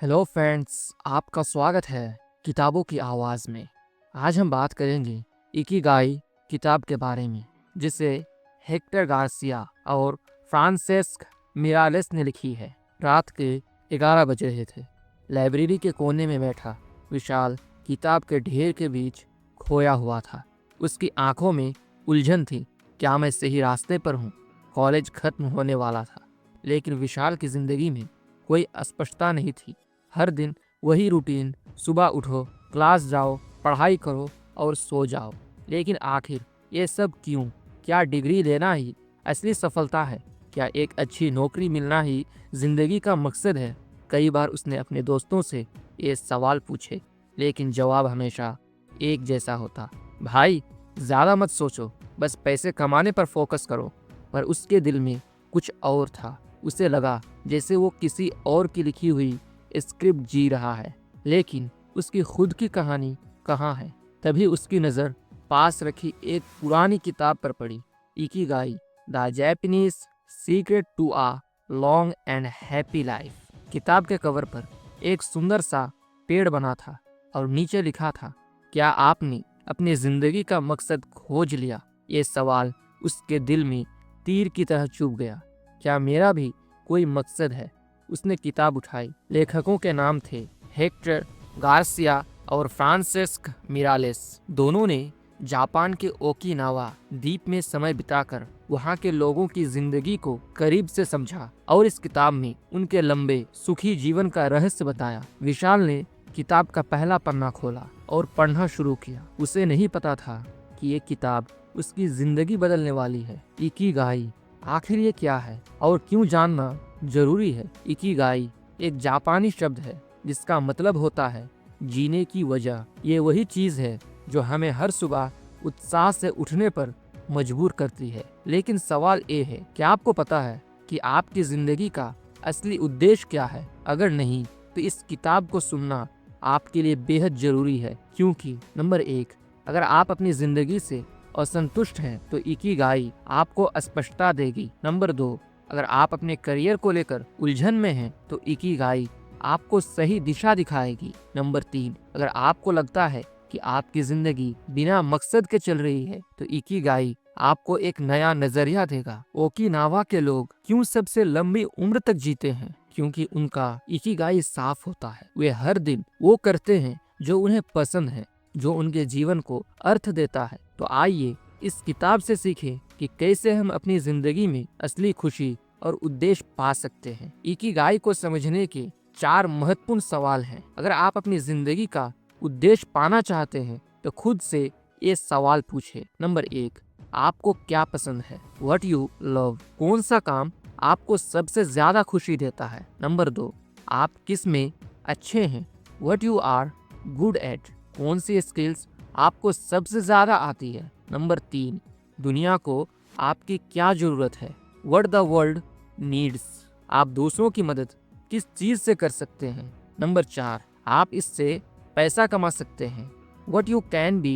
Hello friends, आपका स्वागत है किताबों की आवाज़ में। आज हम बात करेंगे इकिगाई किताब के बारे में, जिसे हेक्टर गार्सिया और फ्रांसेस्क मिरालेस ने लिखी है। रात के 11 बज रहे थे। लाइब्रेरी के कोने में बैठा विशाल किताब के ढेर के बीच खोया हुआ था। उसकी आंखों में उलझन थी। क्या मैं सही रास्ते पर हूँ? कॉलेज खत्म होने वाला था, लेकिन विशाल की ज़िंदगी में कोई अस्पष्टता नहीं थी। हर दिन वही रूटीन, सुबह उठो, क्लास जाओ, पढ़ाई करो और सो जाओ। लेकिन आखिर ये सब क्यों? क्या डिग्री लेना ही असली सफलता है? क्या एक अच्छी नौकरी मिलना ही जिंदगी का मकसद है? कई बार उसने अपने दोस्तों से ये सवाल पूछे, लेकिन जवाब हमेशा एक जैसा होता, भाई ज़्यादा मत सोचो, बस पैसे कमाने पर फोकस करो। पर उसके दिल में कुछ और था। उसे लगा जैसे वो किसी और की लिखी हुई स्क्रिप्ट जी रहा है, लेकिन उसकी खुद की कहानी कहाँ है? तभी उसकी नज़र पास रखी एक पुरानी किताब पर पड़ी, Ikigai the Japanese secret to a long and happy life. किताब के कवर पर एक सुंदर सा पेड़ बना था और नीचे लिखा था, क्या आपने अपनी जिंदगी का मकसद खोज लिया? ये सवाल उसके दिल में तीर की तरह चुभ गया। क्या मेरा भी कोई मकसद है? उसने किताब उठाई। लेखकों के नाम थे हेक्टर गार्सिया और फ्रांसेस्क मिरालेस। दोनों ने जापान के ओकिनावा द्वीप में समय बिताकर वहाँ के लोगों की जिंदगी को करीब से समझा और इस किताब में उनके लंबे सुखी जीवन का रहस्य बताया। विशाल ने किताब का पहला पन्ना खोला और पढ़ना शुरू किया। उसे नहीं पता था कि ये किताब उसकी जिंदगी बदलने वाली है। इकिगाई आखिर ये क्या है और क्यों जानना जरूरी है? इकिगाई एक जापानी शब्द है जिसका मतलब होता है जीने की वजह। ये वही चीज है जो हमें हर सुबह उत्साह से उठने पर मजबूर करती है। लेकिन सवाल ये है, क्या आपको पता है कि आपकी जिंदगी का असली उद्देश्य क्या है? अगर नहीं, तो इस किताब को सुनना आपके लिए बेहद जरूरी है। क्योंकि नंबर 1, अगर आप अपनी जिंदगी से असंतुष्ट हैं तो इकिगाई आपको स्पष्टता देगी। नंबर 2, अगर आप अपने करियर को लेकर उलझन में हैं तो इकिगाई आपको सही दिशा दिखाएगी। नंबर 3, अगर आपको लगता है कि आपकी जिंदगी बिना मकसद के चल रही है तो इकिगाई आपको एक नया नजरिया देगा। ओकिनावा के लोग क्यों सबसे लंबी उम्र तक जीते हैं? क्योंकि उनका इकिगाई साफ होता है। वे हर दिन वो करते हैं जो उन्हें पसंद है, जो उनके जीवन को अर्थ देता है। तो आइए इस किताब से सीखें कि कैसे हम अपनी जिंदगी में असली खुशी और उद्देश्य पा सकते हैं। इकिगाई को समझने के 4 महत्वपूर्ण सवाल हैं। अगर आप अपनी जिंदगी का उद्देश्य पाना चाहते हैं तो खुद से ये सवाल पूछे। नंबर 1, आपको क्या पसंद है? What you love? कौन सा काम आपको सबसे ज्यादा खुशी देता है? नंबर 2, आप किस में अच्छे हैं? What you are good at? कौन सी स्किल्स आपको सबसे ज्यादा आती है? नंबर 3, दुनिया को आपकी क्या जरूरत है? What the world needs? आप दूसरों की मदद किस चीज से कर सकते हैं? नंबर 4, आप इससे पैसा कमा सकते हैं। What you can be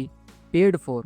paid for?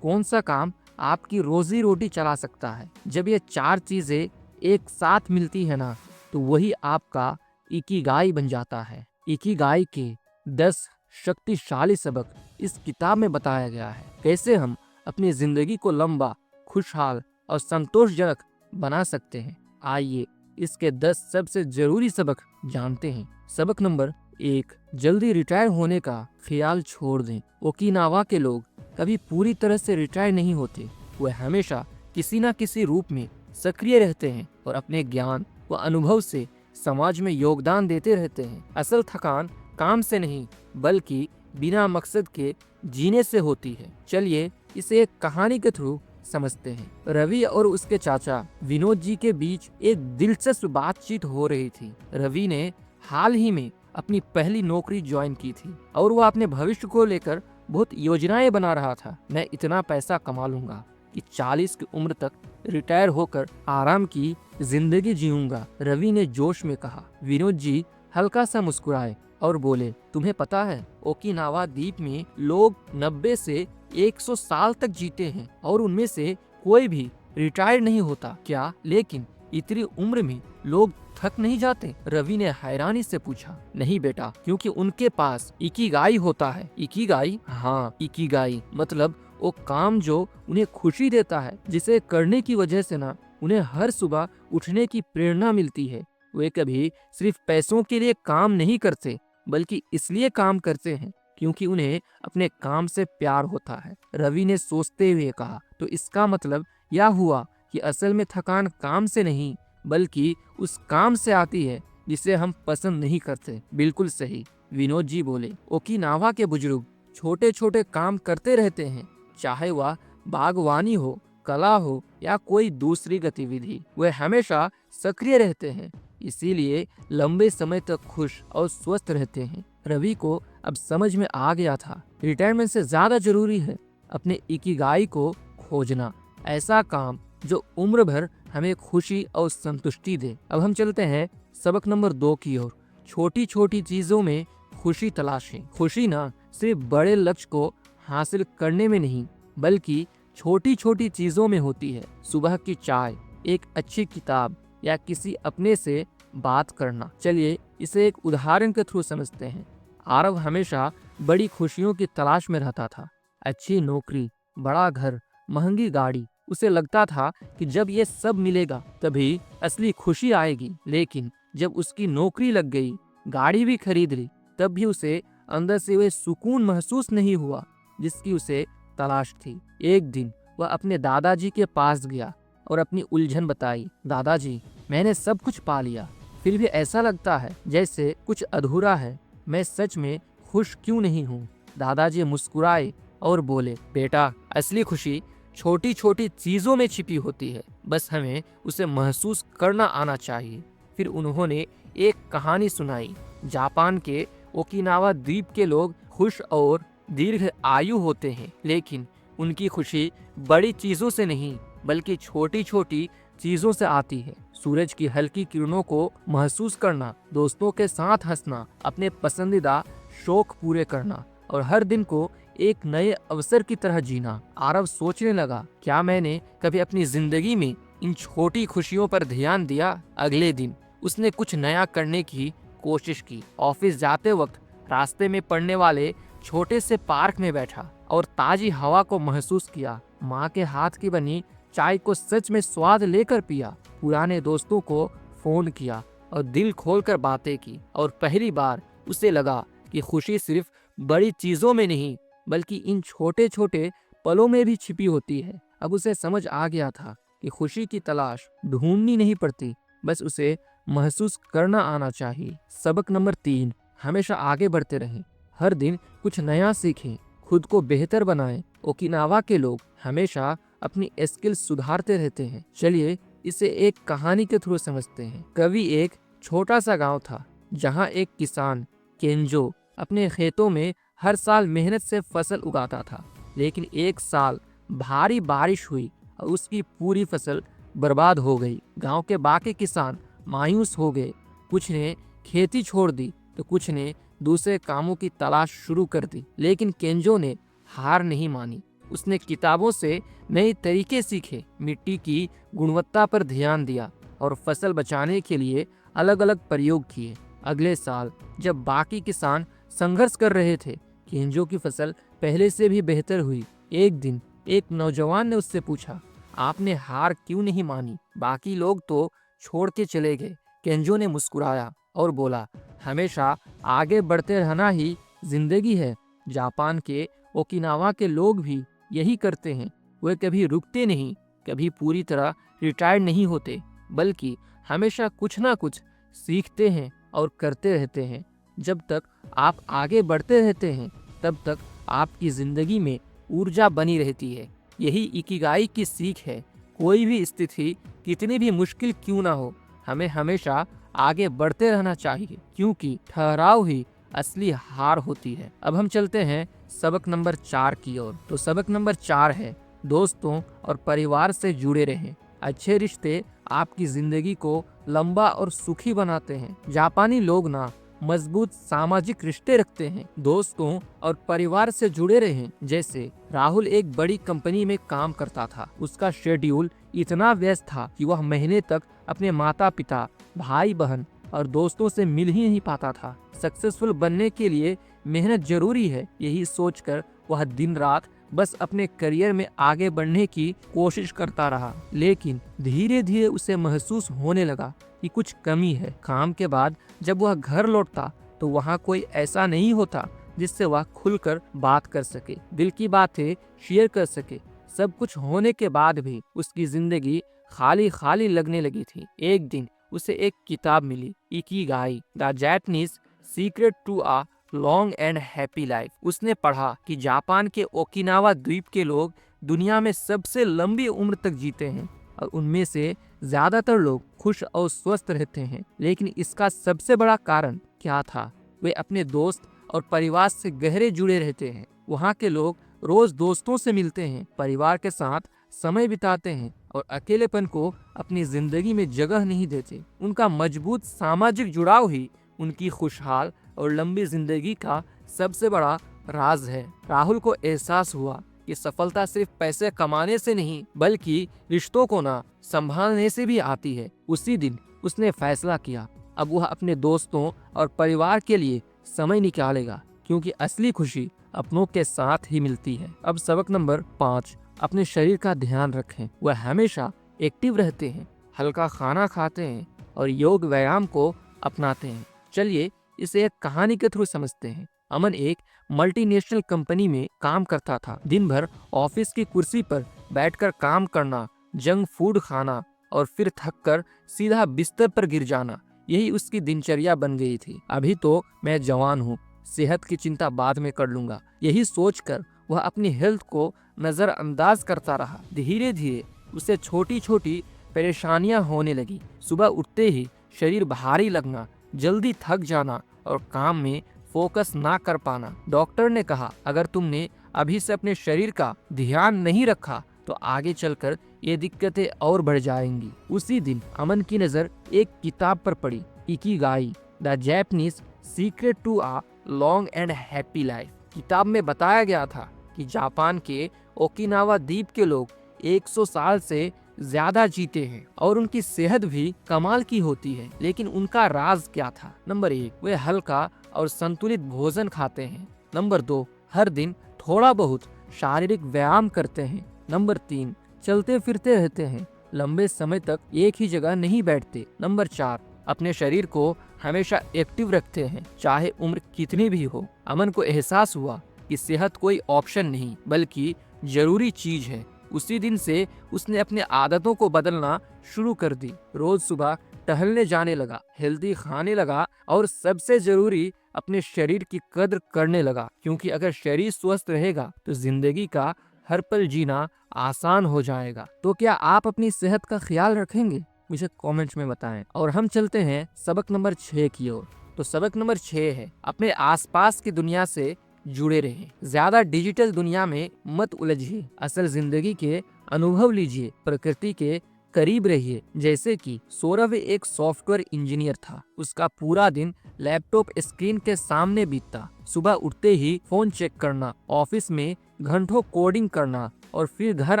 कौन सा काम आपकी रोजी रोटी चला सकता है? जब ये 4 चीजें एक साथ मिलती है ना, तो वही आपका इकिगाई बन जाता है। इकिगाई के 10 शक्तिशाली सबक इस किताब में बताया गया है। कैसे हम अपनी जिंदगी को लंबा, खुशहाल और संतोषजनक बना सकते हैं। आइए इसके 10 सबसे जरूरी सबक जानते हैं। सबक नंबर 1, जल्दी रिटायर होने का ख्याल छोड़ दें। ओकिनावा के लोग कभी पूरी तरह से रिटायर नहीं होते। वे हमेशा किसी न किसी रूप में सक्रिय रहते हैं और अपने ज्ञान व अनुभव से समाज में योगदान देते रहते हैं। असल थकान काम से नहीं, बल्कि बिना मकसद के जीने से होती है। चलिए इसे एक कहानी के थ्रू समझते हैं। रवि और उसके चाचा विनोद जी के बीच एक दिलचस्प बातचीत हो रही थी। रवि ने हाल ही में अपनी पहली नौकरी ज्वाइन की थी और वह अपने भविष्य को लेकर बहुत योजनाएं बना रहा था। मैं इतना पैसा कमा लूंगा कि 40 की उम्र तक रिटायर होकर आराम की जिंदगी जीऊंगा, रवि ने जोश में कहा। विनोद जी हल्का सा मुस्कुराए और बोले, तुम्हें पता है ओकिनावा द्वीप में लोग 90 से 100 साल तक जीते हैं और उनमें से कोई भी रिटायर नहीं होता क्या? लेकिन इतनी उम्र में लोग थक नहीं जाते? रवि ने हैरानी से पूछा। नहीं बेटा, क्योंकि उनके पास इकिगाई होता है। इकिगाई? हाँ, इकिगाई मतलब वो काम जो उन्हें खुशी देता है, जिसे करने की वजह से ना उन्हें हर सुबह उठने की प्रेरणा मिलती है। वे कभी सिर्फ पैसों के लिए काम नहीं करते, बल्कि इसलिए काम करते हैं क्योंकि उन्हें अपने काम से प्यार होता है। रवि ने सोचते हुए कहा, तो इसका मतलब यह हुआ कि असल में थकान काम से नहीं, बल्कि उस काम से आती है जिसे हम पसंद नहीं करते। बिल्कुल सही, विनोद जी बोले। ओकिनावा के बुजुर्ग छोटे छोटे काम करते रहते हैं, चाहे वह बागवानी हो, कला हो या कोई दूसरी गतिविधि। वे हमेशा सक्रिय रहते हैं, इसीलिए लंबे समय तक खुश और स्वस्थ रहते हैं। रवि को अब समझ में आ गया था, रिटायरमेंट से ज्यादा जरूरी है अपने इकिगाई को खोजना, ऐसा काम जो उम्र भर हमें खुशी और संतुष्टि दे। अब हम चलते हैं सबक नंबर 2 की ओर। छोटी छोटी चीजों में खुशी तलाशें। खुशी ना सिर्फ बड़े लक्ष्य को हासिल करने में नहीं, बल्कि छोटी छोटी चीजों में होती है। सुबह की चाय, एक अच्छी किताब या किसी अपने से बात करना। चलिए इसे एक उदाहरण के थ्रू समझते हैं। आरव हमेशा बड़ी खुशियों की तलाश में रहता था। अच्छी नौकरी, बड़ा घर, महंगी गाड़ी। उसे लगता था कि जब ये सब मिलेगा तभी असली खुशी आएगी। लेकिन जब उसकी नौकरी लग गई, गाड़ी भी खरीद ली, तब भी उसे अंदर से वह सुकून महसूस नहीं हुआ जिसकी उसे तलाश थी। एक दिन वह अपने दादाजी के पास गया और अपनी उलझन बताई। दादाजी, मैंने सब कुछ पा लिया, फिर भी ऐसा लगता है जैसे कुछ अधूरा है। मैं सच में खुश क्यों नहीं हूँ? दादाजी मुस्कुराए और बोले, बेटा, असली खुशी छोटी छोटी चीजों में छिपी होती है, बस हमें उसे महसूस करना आना चाहिए। फिर उन्होंने एक कहानी सुनाई। जापान के ओकिनावा द्वीप के लोग खुश और दीर्घ आयु होते हैं, लेकिन उनकी खुशी बड़ी चीजों से नहीं, बल्कि छोटी छोटी चीजों से आती है। सूरज की हल्की किरणों को महसूस करना, दोस्तों के साथ हंसना, अपने पसंदीदा शौक पूरे करना और हर दिन को एक नए अवसर की तरह जीना। आरव सोचने लगा, क्या मैंने कभी अपनी जिंदगी में इन छोटी खुशियों पर ध्यान दिया? अगले दिन उसने कुछ नया करने की कोशिश की। ऑफिस जाते वक्त रास्ते में पड़ने वाले छोटे से पार्क में बैठा और ताजी हवा को महसूस किया। माँ के हाथ की बनी चाय को सच में स्वाद लेकर पिया। पुराने दोस्तों को फोन किया और दिल खोलकर बातें की। और पहली बार उसे लगा कि खुशी सिर्फ बड़ी चीजों में नहीं, बल्कि इन छोटे छोटे पलों में भी छिपी होती है। अब उसे समझ आ गया था कि खुशी की तलाश ढूंढनी नहीं पड़ती, बस उसे महसूस करना आना चाहिए। सबक नंबर 3, हमेशा आगे बढ़ते रहें। हर दिन कुछ नया सीखें, खुद को बेहतर बनाएं। ओकिनावा के लोग हमेशा अपनी स्किल्स सुधारते रहते हैं। चलिए इसे एक कहानी के थ्रू समझते हैं। कभी एक छोटा सा गांव था जहां एक किसान केंजो अपने खेतों में हर साल मेहनत से फसल उगाता था। लेकिन एक साल भारी बारिश हुई और उसकी पूरी फसल बर्बाद हो गई। गांव के बाकी किसान मायूस हो गए। कुछ ने खेती छोड़ दी तो कुछ ने दूसरे कामों की तलाश शुरू कर दी। लेकिन केंजो ने हार नहीं मानी। उसने किताबों से नए तरीके सीखे, मिट्टी की गुणवत्ता पर ध्यान दिया और फसल बचाने के लिए अलग अलग प्रयोग किए। अगले साल जब बाकी किसान संघर्ष कर रहे थे, केंजो की फसल पहले से भी बेहतर हुई। एक दिन एक नौजवान ने उससे पूछा, आपने हार क्यों नहीं मानी? बाकी लोग तो छोड़ के चले गए। केंजो ने मुस्कुराया और बोला, हमेशा आगे बढ़ते रहना ही जिंदगी है। जापान के ओकिनावा के लोग भी यही करते हैं। वे कभी रुकते नहीं, कभी पूरी तरह रिटायर नहीं होते, बल्कि हमेशा कुछ ना कुछ सीखते हैं और करते रहते हैं। जब तक आप आगे बढ़ते रहते हैं, तब तक आपकी जिंदगी में ऊर्जा बनी रहती है। यही इकिगाई की सीख है। कोई भी स्थिति कितनी भी मुश्किल क्यों ना हो, हमें हमेशा आगे बढ़ते रहना चाहिए, क्योंकि ठहराव ही असली हार होती है। अब हम चलते हैं सबक नंबर 4 की ओर। तो सबक नंबर 4 है, दोस्तों और परिवार से जुड़े रहें। अच्छे रिश्ते आपकी जिंदगी को लंबा और सुखी बनाते हैं। जापानी लोग ना मजबूत सामाजिक रिश्ते रखते हैं, दोस्तों और परिवार से जुड़े रहे। जैसे राहुल एक बड़ी कंपनी में काम करता था। उसका शेड्यूल इतना व्यस्त था कि वह महीने तक अपने माता पिता, भाई बहन और दोस्तों से मिल ही नहीं पाता था। सक्सेसफुल बनने के लिए मेहनत जरूरी है, यही सोचकर वह दिन रात बस अपने करियर में आगे बढ़ने की कोशिश करता रहा। लेकिन धीरे धीरे उसे महसूस होने लगा कि कुछ कमी है। काम के बाद जब वह घर लौटता तो वहाँ कोई ऐसा नहीं होता जिससे वह खुलकर बात कर सके, दिल की बातें शेयर कर सके। सब कुछ होने के बाद भी उसकी जिंदगी खाली खाली लगने लगी थी। एक दिन उसे एक किताब मिली, Ikigai the Japanese secret to a long and happy life. उसने पढ़ा कि जापान के ओकिनावा द्वीप के लोग दुनिया में सबसे लंबी उम्र तक जीते हैं और उनमें से ज्यादातर लोग खुश और स्वस्थ रहते हैं। लेकिन इसका सबसे बड़ा कारण क्या था? वे अपने दोस्त और परिवार से गहरे जुड़े रहते हैं। वहाँ के लोग रोज दोस्तों से मिलते हैं, परिवार के साथ समय बिताते हैं और अकेलेपन को अपनी जिंदगी में जगह नहीं देते। उनका मजबूत सामाजिक जुड़ाव ही उनकी खुशहाल और लंबी जिंदगी का सबसे बड़ा राज है। राहुल को एहसास हुआ कि सफलता सिर्फ पैसे कमाने से नहीं बल्कि रिश्तों को ना संभालने से भी आती है। उसी दिन उसने फैसला किया, अब वह अपने दोस्तों और परिवार के लिए समय निकालेगा, क्योंकि असली खुशी अपनों के साथ ही मिलती है। अब सबक नंबर 5, अपने शरीर का ध्यान रखें। वह हमेशा एक्टिव रहते हैं, हल्का खाना खाते हैं और योग व्यायाम को अपनाते हैं। चलिए इसे एक कहानी के थ्रू समझते हैं। अमन एक मल्टीनेशनल कंपनी में काम करता था। दिन भर ऑफिस की कुर्सी पर बैठकर काम करना, जंक फूड खाना और फिर थककर सीधा बिस्तर पर गिर जाना, यही उसकी दिनचर्या बन गई थी। अभी तो मैं जवान हूँ, सेहत की चिंता बाद में कर लूंगा, यही सोचकर वह अपनी हेल्थ को नजरअंदाज करता रहा। धीरे धीरे उसे छोटी छोटी परेशानियां होने लगी। सुबह उठते ही शरीर भारी लगना, जल्दी थक जाना और काम में फोकस ना कर पाना। डॉक्टर ने कहा, अगर तुमने अभी से अपने शरीर का ध्यान नहीं रखा तो आगे चलकर ये दिक्कतें और बढ़ जाएंगी। उसी दिन अमन की नजर एक किताब पर पड़ी, Ikigai the Japanese secret to a long and happy life. किताब में बताया गया था कि जापान के ओकिनावा द्वीप के लोग 100 साल से ज्यादा जीते हैं और उनकी सेहत भी कमाल की होती है। लेकिन उनका राज क्या था? नंबर 1, वे हल्का और संतुलित भोजन खाते हैं। नंबर 2, हर दिन थोड़ा बहुत शारीरिक व्यायाम करते हैं। नंबर 3, चलते फिरते रहते हैं, लंबे समय तक एक ही जगह नहीं बैठते। नंबर 4, अपने शरीर को हमेशा एक्टिव रखते हैं, चाहे उम्र कितनी भी हो। अमन को एहसास हुआ कि सेहत कोई ऑप्शन नहीं बल्कि जरूरी चीज है। उसी दिन से उसने अपने आदतों को बदलना शुरू कर दी। रोज सुबह टहलने जाने लगा, हेल्दी खाने लगा और सबसे जरूरी अपने शरीर की कद्र करने लगा, क्योंकि अगर शरीर स्वस्थ रहेगा तो जिंदगी का हर पल जीना आसान हो जाएगा। तो क्या आप अपनी सेहत का ख्याल रखेंगे? मुझे कमेंट्स में बताएं। और हम चलते हैं सबक नंबर 6 की ओर। तो सबक नंबर 6 है, अपने आसपास की दुनिया से जुड़े रहें। ज्यादा डिजिटल दुनिया में मत उलझिए, असल जिंदगी के अनुभव लीजिए, प्रकृति के करीब रहिए। जैसे कि सौरभ एक सॉफ्टवेयर इंजीनियर था, उसका पूरा दिन लैपटॉप स्क्रीन के सामने बीतता। सुबह उठते ही फोन चेक करना, ऑफिस में घंटों कोडिंग करना और फिर घर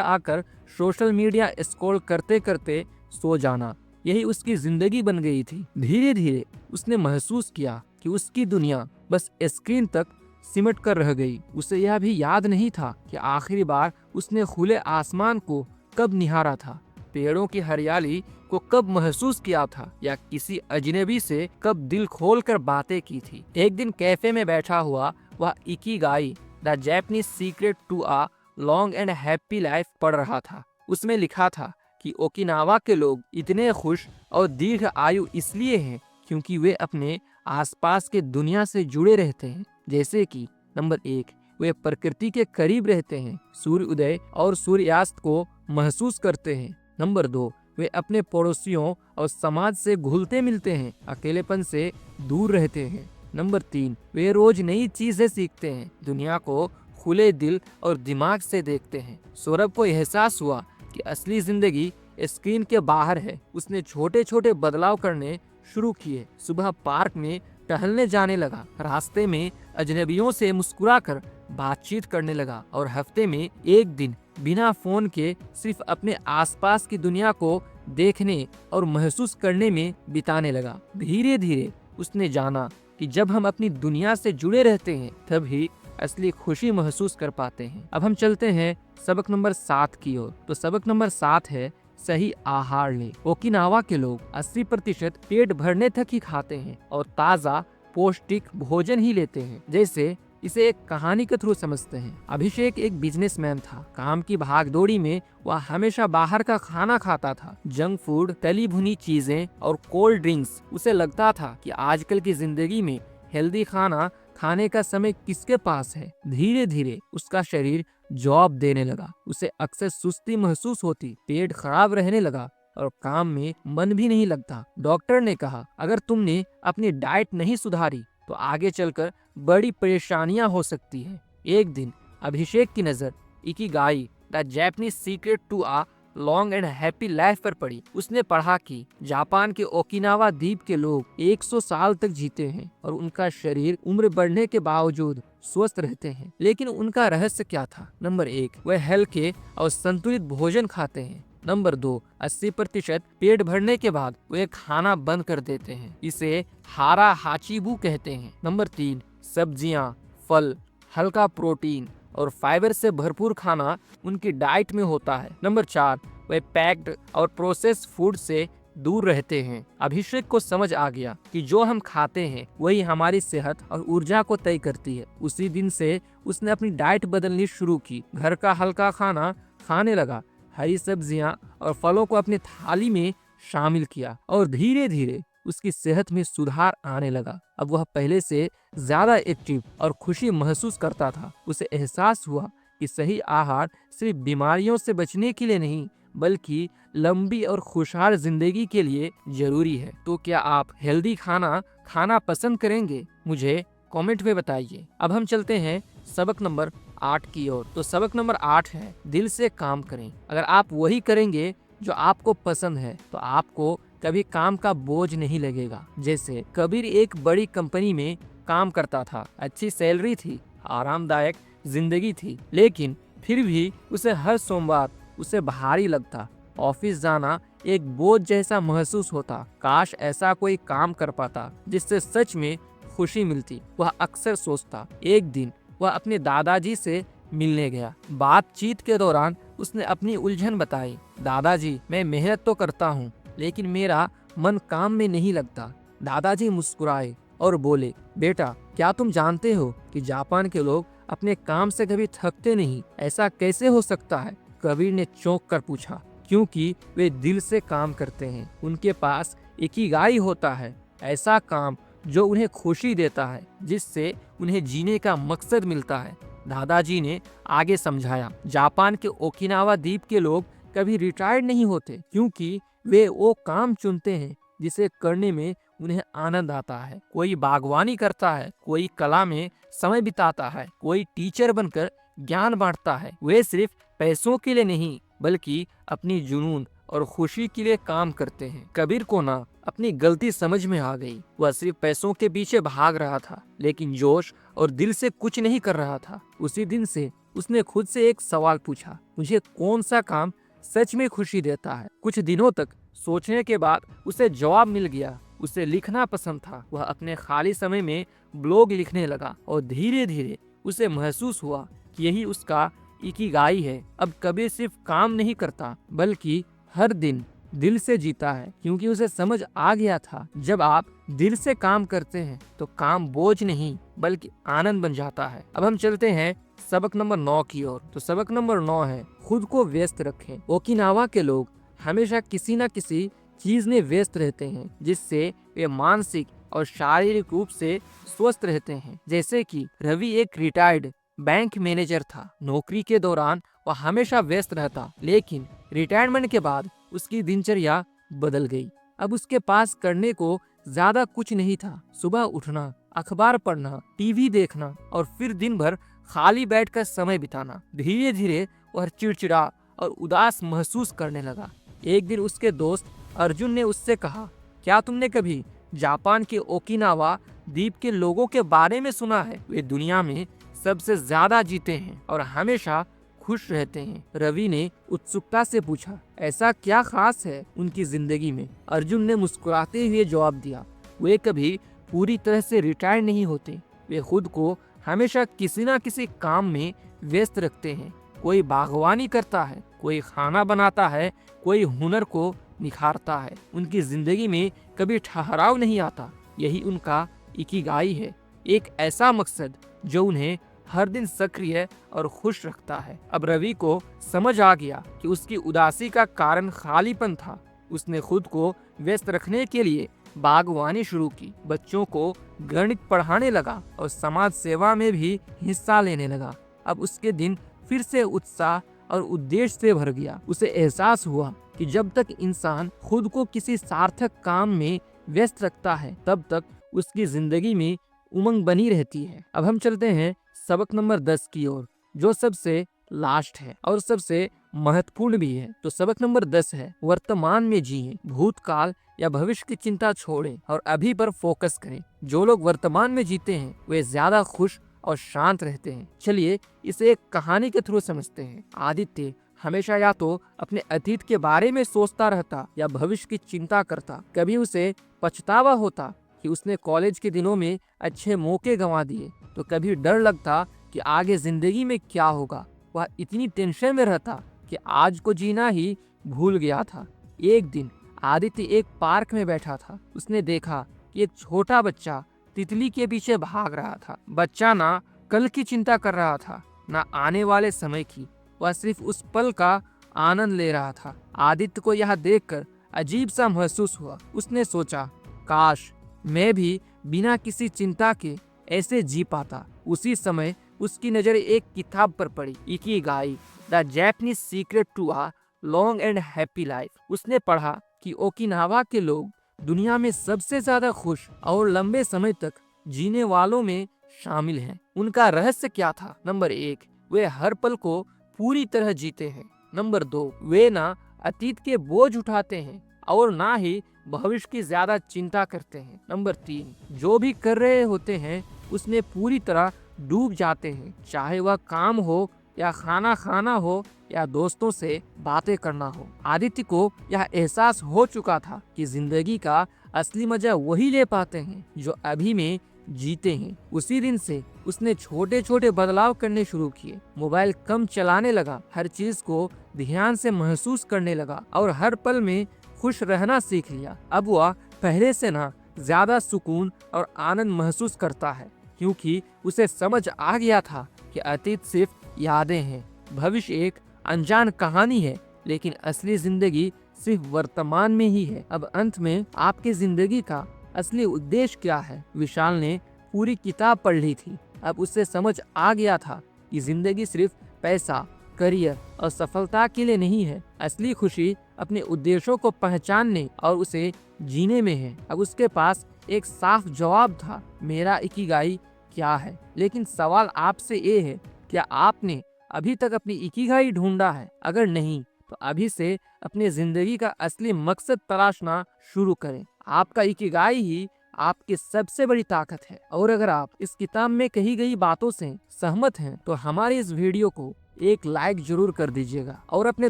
आकर सोशल मीडिया स्क्रॉल करते करते सो जाना, यही उसकी जिंदगी बन गई थी। धीरे धीरे उसने महसूस किया कि उसकी दुनिया बस स्क्रीन तक सिमट कर रह गई। उसे यह भी याद नहीं था कि आखिरी बार उसने खुले आसमान को कब निहारा था, पेड़ों की हरियाली को कब महसूस किया था या किसी अजनबी से कब दिल खोलकर बातें की थी। एक दिन कैफे में बैठा हुआ वह Ikigai the Japanese secret to a long and happy life पढ़ रहा था। उसमें लिखा था कि ओकिनावा के लोग इतने खुश और दीर्घ आयु इसलिए हैं क्योंकि वे अपने आसपास के दुनिया से जुड़े रहते हैं। जैसे कि नंबर 1, वे प्रकृति के करीब रहते हैं, सूर्य उदय और सूर्यास्त को महसूस करते हैं। नंबर 2, वे अपने पड़ोसियों और समाज से घुलते मिलते हैं, अकेलेपन से दूर रहते हैं। नंबर 3, वे रोज नई चीजें सीखते हैं, दुनिया को खुले दिल और दिमाग से देखते हैं। सौरभ को एहसास हुआ कि असली जिंदगी स्क्रीन के बाहर है। उसने छोटे छोटे बदलाव करने शुरू किए, सुबह पार्क में टहलने जाने लगा, रास्ते में अजनबियों से मुस्कुराकर बातचीत करने लगा और हफ्ते में एक दिन बिना फोन के सिर्फ अपने आसपास की दुनिया को देखने और महसूस करने में बिताने लगा। धीरे धीरे उसने जाना कि जब हम अपनी दुनिया से जुड़े रहते हैं तभी असली खुशी महसूस कर पाते हैं। अब हम चलते हैं सबक नंबर 7 की ओर। तो सबक नंबर 7 है सही आहार ले। ओकिनावा के लोग 80% पेट भरने तक ही खाते हैं और ताज़ा पौष्टिक भोजन ही लेते हैं, जैसे इसे एक कहानी के थ्रू समझते हैं। अभिषेक एक बिजनेसमैन था। काम की भागदौड़ी में वह हमेशा बाहर का खाना खाता था, जंक फूड, तली भुनी चीजें और कोल्ड ड्रिंक्स। उसे लगता था कि आजकल की जिंदगी में हेल्दी खाना खाने का समय किसके पास है। धीरे धीरे उसका शरीर जवाब देने लगा। उसे अक्सर सुस्ती महसूस होती, पेट खराब रहने लगा और काम में मन भी नहीं लगता। डॉक्टर ने कहा, अगर तुमने अपनी डाइट नहीं सुधारी तो आगे चलकर बड़ी परेशानियां हो सकती है। एक दिन अभिषेक की नजर Ikigai the Japanese secret to a long and happy life पर पड़ी। उसने पढ़ा कि जापान के ओकिनावा द्वीप के लोग 100 साल तक जीते हैं और उनका शरीर उम्र बढ़ने के बावजूद स्वस्थ रहते हैं। लेकिन उनका रहस्य क्या था? नंबर 1, वह हल्के और संतुलित भोजन खाते हैं। नंबर 2, 80% पेट भरने के बाद वे खाना बंद कर देते हैं। इसे हारा हाचीबू कहते हैं। नंबर 3, सब्जियां, फल, हल्का प्रोटीन और फाइबर से भरपूर खाना उनकी डाइट में होता है। नंबर 4, वे पैक्ड और प्रोसेस्ड फूड से दूर रहते हैं। अभिषेक को समझ आ गया कि जो हम खाते हैं वही हमारी सेहत और ऊर्जा को तय करती है। उसी दिन से उसने अपनी डाइट बदलनी शुरू की। घर का हल्का खाना खाने लगा, हरी सब्जियां और फलों को अपनी थाली में शामिल किया और धीरे धीरे उसकी सेहत में सुधार आने लगा। अब वह पहले से ज्यादा एक्टिव और खुशी महसूस करता था। उसे एहसास हुआ कि सही आहार सिर्फ बीमारियों से बचने के लिए नहीं बल्कि लंबी और खुशहाल जिंदगी के लिए जरूरी है। तो क्या आप हेल्दी खाना खाना पसंद करेंगे? मुझे कमेंट में बताइए। अब हम चलते हैं सबक नंबर 8 की ओर। तो सबक नंबर 8 है दिल से काम करें। अगर आप वही करेंगे जो आपको पसंद है तो आपको कभी काम का बोझ नहीं लगेगा। जैसे कबीर एक बड़ी कंपनी में काम करता था, अच्छी सैलरी थी, आरामदायक जिंदगी थी, लेकिन फिर भी उसे हर सोमवार उसे भारी लगता। ऑफिस जाना एक बोझ जैसा महसूस होता। काश ऐसा कोई काम कर पाता जिससे सच में खुशी मिलती, वह अक्सर सोचता। एक दिन वह अपने दादाजी से मिलने गया। बातचीत के दौरान उसने अपनी उलझन बताई। दादाजी, मैं मेहनत तो करता हूँ लेकिन मेरा मन काम में नहीं लगता। दादाजी मुस्कुराए और बोले, बेटा, क्या तुम जानते हो कि जापान के लोग अपने काम से कभी थकते नहीं? ऐसा कैसे हो सकता है? कबीर ने चौंक कर पूछा। क्योंकि वे दिल से काम करते हैं। उनके पास इकिगाई होता है, ऐसा काम जो उन्हें खुशी देता है, जिससे उन्हें जीने का मकसद मिलता है। दादाजी ने आगे समझाया, जापान के ओकिनावा द्वीप के लोग कभी रिटायर्ड नहीं होते क्योंकि वे वो काम चुनते हैं जिसे करने में उन्हें आनंद आता है। कोई बागवानी करता है, कोई कला में समय बिताता है, कोई टीचर बनकर ज्ञान बांटता है। वे सिर्फ पैसों के लिए नहीं बल्कि अपनी जुनून और खुशी के लिए काम करते हैं। कबीर को ना अपनी गलती समझ में आ गई। वह सिर्फ पैसों के पीछे भाग रहा था लेकिन जोश और दिल से कुछ नहीं कर रहा था। उसी दिन से उसने खुद से एक सवाल पूछा, मुझे कौन सा काम सच में खुशी देता है? कुछ दिनों तक सोचने के बाद उसे जवाब मिल गया। उसे लिखना पसंद था। वह अपने खाली समय में ब्लॉग लिखने लगा और धीरे धीरे उसे महसूस हुआ कि यही उसका इकिगाई है। अब कबीर सिर्फ काम नहीं करता बल्कि हर दिन दिल से जीता है, क्योंकि उसे समझ आ गया था जब आप दिल से काम करते हैं तो काम बोझ नहीं बल्कि आनंद बन जाता है। अब हम चलते हैं सबक नंबर 9 की ओर। तो सबक नंबर 9 है खुद को व्यस्त रखें। ओकिनावा के लोग हमेशा किसी न किसी चीज में व्यस्त रहते हैं जिससे वे मानसिक और शारीरिक रूप से स्वस्थ रहते हैं। जैसे कि रवि एक रिटायर्ड बैंक मैनेजर था। नौकरी के दौरान वह हमेशा व्यस्त रहता, लेकिन रिटायरमेंट के बाद उसकी दिनचर्या बदल गई। अब उसके पास करने को ज्यादा कुछ नहीं था। सुबह उठना, अखबार पढ़ना, टीवी देखना और फिर दिन भर खाली बैठकर समय बिताना। धीरे धीरे वह चिड़चिड़ा और उदास महसूस करने लगा। एक दिन उसके दोस्त अर्जुन ने उससे कहा, क्या तुमने कभी जापान के ओकिनावा द्वीप के लोगों के बारे में सुना है। वे दुनिया में सबसे ज्यादा जीते हैं और हमेशा खुश रहते हैं। रवि ने उत्सुकता से पूछा, ऐसा क्या खास है उनकी जिंदगी में? अर्जुन ने मुस्कुराते हुए जवाब दिया, वे कभी पूरी तरह से रिटायर नहीं होते। वे खुद को हमेशा किसी न किसी काम में व्यस्त रखते हैं। कोई बागवानी करता है, कोई खाना बनाता है, कोई हुनर को निखारता है। उनकी जिंदगी में कभी ठहराव नहीं आता। यही उनका इकिगाई है, एक ऐसा मकसद जो उन्हें हर दिन सक्रिय और खुश रखता है। अब रवि को समझ आ गया कि उसकी उदासी का कारण खालीपन था। उसने खुद को व्यस्त रखने के लिए बागवानी शुरू की, बच्चों को गणित पढ़ाने लगा और समाज सेवा में भी हिस्सा लेने लगा। अब उसके दिन फिर से उत्साह और उद्देश्य से भर गया। उसे एहसास हुआ कि जब तक इंसान खुद को किसी सार्थक काम में व्यस्त रखता है, तब तक उसकी जिंदगी में उमंग बनी रहती है। अब हम चलते हैं सबक नंबर 10 की ओर, जो सबसे लास्ट है और सबसे महत्वपूर्ण भी है। तो सबक नंबर 10 है, वर्तमान में जिएं, भूतकाल या भविष्य की चिंता छोड़ें और अभी पर फोकस करें। जो लोग वर्तमान में जीते हैं वे ज्यादा खुश और शांत रहते हैं। चलिए इसे एक कहानी के थ्रू समझते हैं। आदित्य हमेशा या तो अपने अतीत के बारे में सोचता रहता या भविष्य की चिंता करता। कभी उसे पछतावा होता कि उसने कॉलेज के दिनों में अच्छे मौके गंवा दिए, तो कभी डर लगता कि आगे जिंदगी में क्या होगा। वह इतनी टेंशन में रहता कि आज को जीना ही भूल गया था। एक दिन आदित्य एक पार्क में बैठा था। उसने देखा कि एक छोटा बच्चा तितली के पीछे भाग रहा था। बच्चा ना कल की चिंता कर रहा था, ना आने वाले समय की। वह सिर्फ उस पल का आनंद ले रहा था। आदित्य को यह देखकर अजीब सा महसूस हुआ। उसने सोचा, काश मैं भी बिना किसी चिंता के ऐसे जी पाता। उसी समय उसकी नजर एक किताब पर पड़ी, Ikigai, the Japanese secret to a long and happy life. उसने पढ़ा कि ओकिनावा के लोग दुनिया में सबसे ज्यादा खुश और लंबे समय तक जीने वालों में शामिल हैं। उनका रहस्य क्या था? नंबर 1, वे हर पल को पूरी तरह जीते हैं। नंबर 2, वे ना अतीत के बोझ उठाते हैं और ना ही भविष्य की ज्यादा चिंता करते हैं। नंबर 3, जो भी कर रहे होते हैं उसमें पूरी तरह डूब जाते हैं, चाहे वह काम हो या खाना खाना हो या दोस्तों से बातें करना हो। आदित्य को यह एहसास हो चुका था कि जिंदगी का असली मजा वही ले पाते हैं जो अभी में जीते हैं। उसी दिन से उसने छोटे छोटे बदलाव करने शुरू किए। मोबाइल कम चलाने लगा, हर चीज को ध्यान से महसूस करने लगा और हर पल में खुश रहना सीख लिया। अब वह पहले से ना ज्यादा सुकून और आनंद महसूस करता है, क्योंकि उसे समझ आ गया था कि अतीत सिर्फ यादें हैं, भविष्य एक अनजान कहानी है, लेकिन असली जिंदगी सिर्फ वर्तमान में ही है। अब अंत में आपकी जिंदगी का असली उद्देश्य क्या है? विशाल ने पूरी किताब पढ़ ली थी। अब उससे समझ आ गया था कि जिंदगी सिर्फ पैसा, करियर और सफलता के लिए नहीं है। असली खुशी अपने उद्देश्यों को पहचानने और उसे जीने में है। अब उसके पास एक साफ जवाब था, मेरा इकिगाई क्या है। लेकिन सवाल आपसे ये है, क्या आपने अभी तक अपनी इकिगाई ढूंढा है? अगर नहीं तो अभी से अपनी जिंदगी का असली मकसद तलाशना शुरू करें। आपका इकिगाई ही आपकी सबसे बड़ी ताकत है। और अगर आप इस किताब में कही गई बातों से सहमत हैं तो हमारे इस वीडियो को एक लाइक जरूर कर दीजिएगा और अपने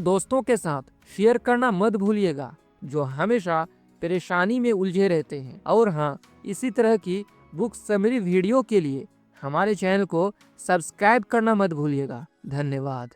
दोस्तों के साथ शेयर करना मत भूलिएगा जो हमेशा परेशानी में उलझे रहते हैं। और हाँ, इसी तरह की बुक समरी वीडियो के लिए हमारे चैनल को सब्सक्राइब करना मत भूलिएगा। धन्यवाद।